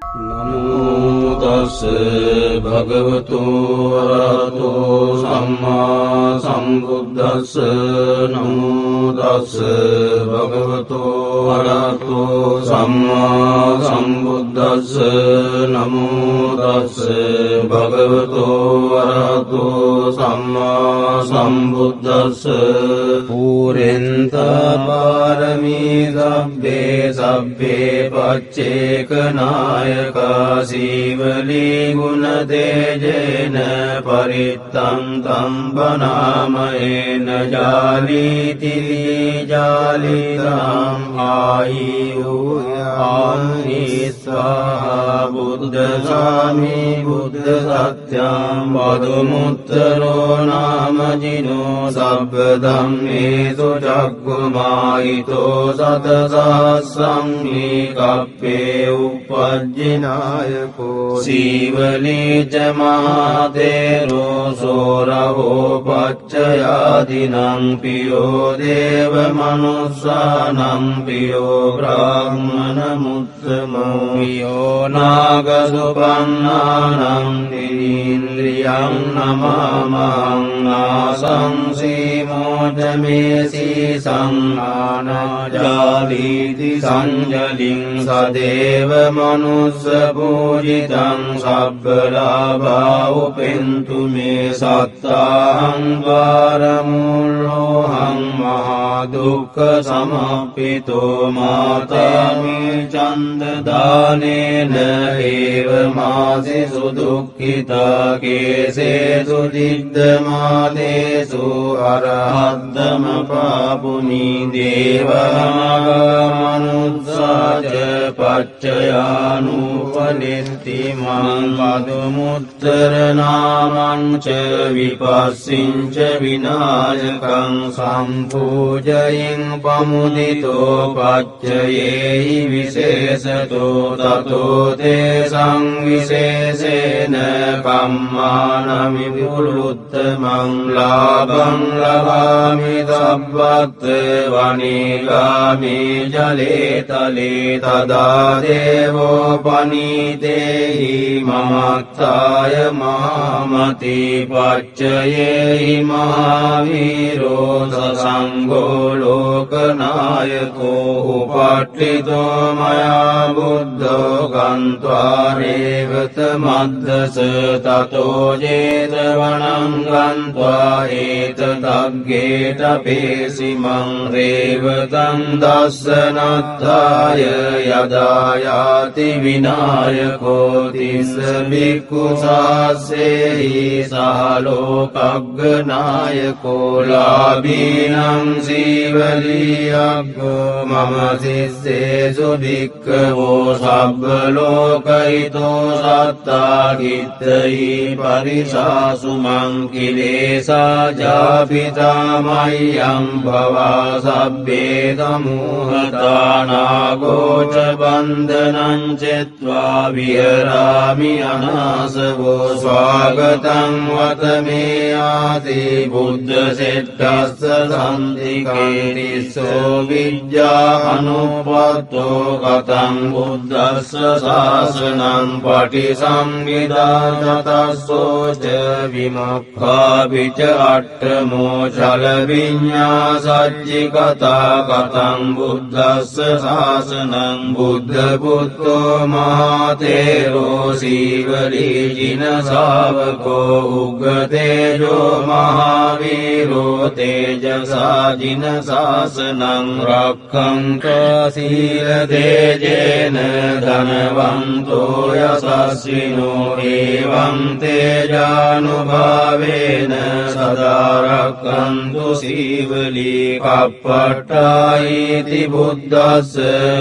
නමෝ තස් භගවතු වරහතෝ සම්මා සම්බුද්දස්ස නමෝ තස් භගවතු වරහතෝ සම්මා සම්බුද්දස්ස නමෝ තස් භගවතු වරහතෝ සම්මා සම්බුද්දස්ස පුරෙන්ත පාරමී සබ්බේ සබ්බේ පච්චේකනාය සීවලී ගුණ තේජේන පරිත්තං තම්බනාමයේන ජාලීති ජාලිතං ආයුයාමි ස්වාහා බුද්ධ සාමි බුද්ධ සත්‍යං වදුමුත්තරෝ නාමජිනෝ සබ්බ ධම්මේසු චක්ඛුමාහිතෝ සතසස්සං කප්පේ උපජ්ජිනායකෝ සීවලී ච මහතේරෝ සෝරහෝ පච්චයාදිනං පියෝ දේව මනුස්සානං පියෝ බ්‍රාහ්මණ මුත්තමෝ පියෝ නාග සුපන්නානං නිරීන්ද්‍රියං නමාමං නාසං සීමෝජමේසී සංනානජාලීති සංජලින් සදේව මනුස්ස පූජිතං සබ්බලාභා උපෙන්තු මේ සත්තාහං වාරමුල්ලෝහං මහා දුක්ඛ සමප්පිතෝ මාතාමි චන්දදානේන ඒව මාසි සුදුක්ඛිතා කේසේසු දිද්දමාදේසු අරහද්දම පාපුනි දේවාමනුස්සාච පච්චයානුපනිත්ති මං පදුමුත්තර නාමං ච විපස්සිං ච විනායකං සම්පූජයින් පමුදිතෝ පච්චයේහි විශේෂතෝ තතෝ තේ සංවිශේෂේන කම්මානමි පුරුත්තමං ලාභං ලබාමි සබ්බත් වනිගාමි ජලේ තලේ තදා දේවෝ පනීතේහි මමත්තාය මාමති පච්චයේහි මහාවීරෝ සසංඝෝ ලෝකනායකෝ උපට්ඨිතෝ මයා බුද්ධෝ ගන්්වා රේවත මද්දස තතෝ ජේතවනං ගන්්වා ඒතදග්ගේට පේසිමං රේවතං දස්සනත්තාය යදායාති විනායකෝ තිස්ස බික්ඛු සාස්සේහි සහලෝකග්ගනායකෝ ලාභීනං සීවලියග්ගෝ මම සිස්සේසු භික්ඛවෝ සබ්බ ලෝකහිතෝ සත්තා කිත්තයි පරිසාසු මං කිලේසා ජාපිතා මය්‍යං භවා සබ්බේ සමූහතානාගෝච බන්ධනං චෙත්වා විහරාමි අනාසවෝ ස්වාගතං වතමේ ආති බුද්ධ සෙට්ඨස්ස සම්තිකේ තිස්සෝ විජ්ජා අනුපත්තෝ කතං බුද්දස්ස ශාසනං පටිසම්භිදා තතස්සෝ ච විමුක්ඛා පිච අට්ඨමෝ චල විඤ්ඤා සච්චි කතා කතං බුද්දස්ස ශාසනං බුද්ධ පුත්තෝ මහතේරෝ සීවලී ජින ශාවකෝ උග්ගතේජෝ මහාවීරෝ තේජසා ජින ශාසනං රක්ඛන්තෝ සීල තේජේන ධනවන්තෝ යසස්විනෝ එවං තේජානුභාවේන සදා රක්ඛන්තු සීවලී කප්පට්ඨායිති බුද්දස්ස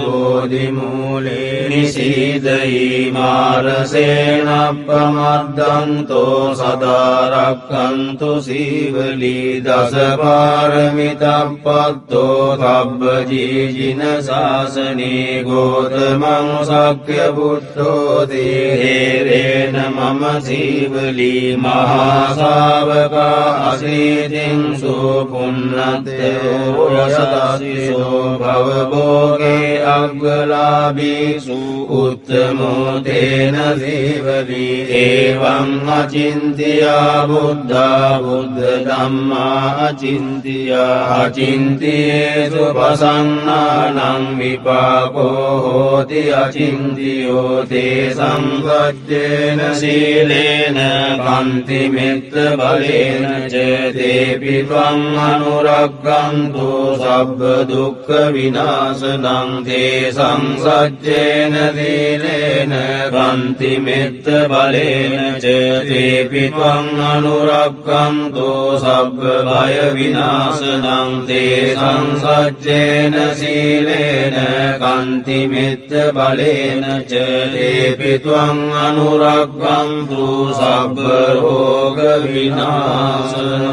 බෝධිමූලේ නිසීදයි මාරසේනප්පමද්දන්තෝ සදා රක්ඛන්තු සීවලී දස පාරමිතප්පත්තෝ සබ්බජීජින ශාසනේ ගෝතමං සක්්‍ය පුත්තෝ තේරේන මම සීවලී මහා ශාවකා අසීතින් සුපුන්නත්තෝ යසදාසිසෝ භවභෝගේ අග්ගලාභීසු උත්තමෝ තේන සීවලි එවං අචින්තියා බුද්ධා බුද්ධ ධම්මා අචින්තියා අචින්තියේසු පසන්නානං විපාකෝ හෝති අචින්තියෝ තේ සංගච්ඡේන සීලේන කන්ති මෙත්ත බලේන ච තේපි ත්වං අනුරග්ගන්තු සබ්බ දුක්ඛ විනාශනං තේ සංසච්ඡේන සීලේන කන්ති මෙත්ත බලේන ච තේපි ත්වං අනුරග්ගන්තු සබ්බ භය විනාශනං තේ සංසච්ඡේන සීලේන කන්ති මෙත්ත බලේන ච තේපි ත්වං අනුරග්ගන්තු සබ්බ රෝග විනාශනං